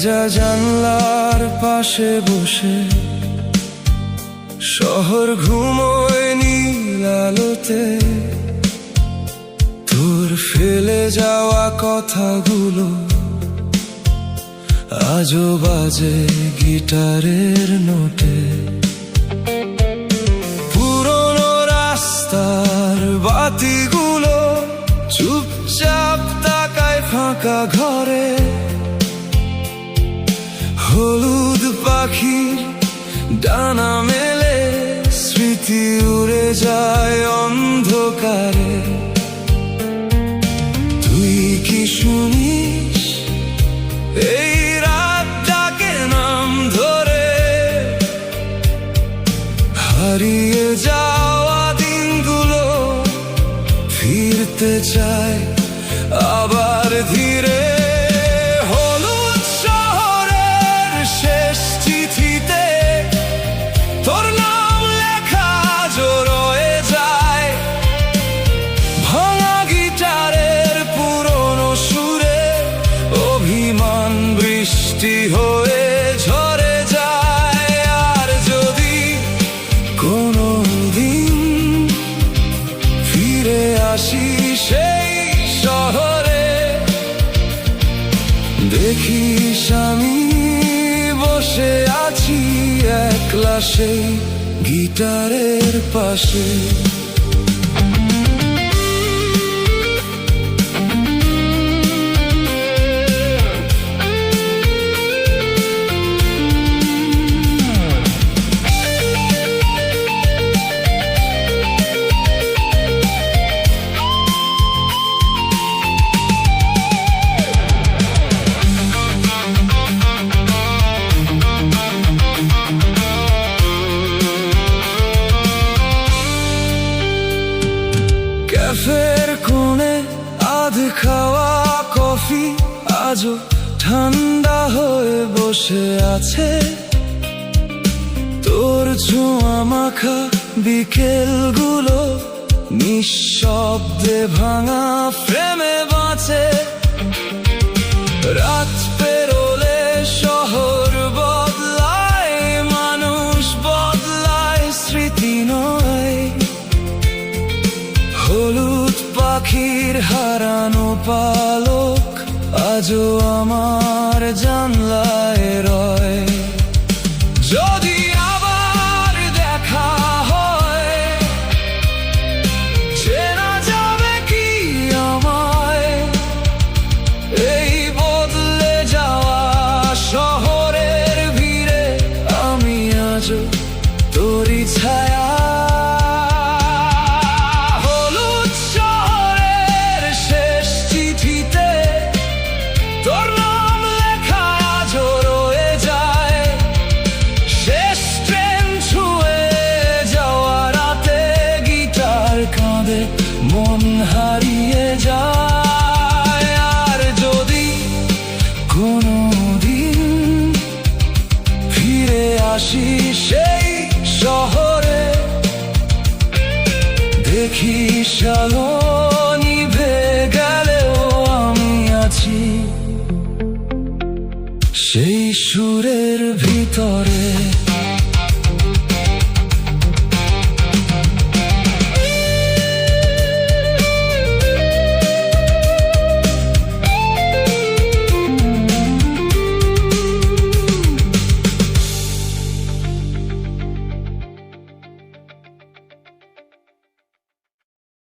ভেজা জানলার পাশে বসে শহর ঘুমোয় নীল আলোতে, তোর ফেলে যাওয়া কথাগুলো আজও বাজে গিটারের নোটে। পুরনো রাস্তার বাতিগুলো চুপচাপ তাকায় ফাঁকা ঘরে, হলুদ পাখির ডানা মেলে স্মৃতি উড়ে যায় অন্ধকারে। তুই কি শুনিস এই রাত ডাকে নাম ধরে? হারিয়ে যাওয়া দিনগুলো ফিরতে চায় আবার ধীরে। হলুদ শহরের শেষ চিঠিতে তোর নাম লেখা রয়ে যায়, ভাঙা গিটারের পুরনো সুরে অভিমান বৃষ্টি হয়ে ঝরে যায়। আর যদি কোনো দিন ফিরে আসি সেই শহরে, দেখিস আমি বসে আছি একলা সেই গিটারের পাশে। ক্যাফের কোণে আধ খাওয়া কফি আজও ঠান্ডা হয়ে বসে আছে, তোর ছোঁয়া মাখা বিকেলগুলো নিঃশব্দে ভাঙা ফ্রেমে বাঁচে। রাত পেরোলে শহর বদলায়, মানুষ বদলায়, স্মৃতি নয়। হলুদ পাখির হারানো পালক আজও আমার জানলায় রয়। যদি আবার দেখা হয়, চেনা যাবে কি আমায়? এই বদলে যাওয়া শহরের ভিড়ে আমি আজও তোরই ছায়া। মন হারিয়ে যায়। আর যদি কোনো দিন ফিরে আসি সেই শহরে, দেখি আলো নিভে গেলেও আমি আছি সেই সুরের ভিতরে।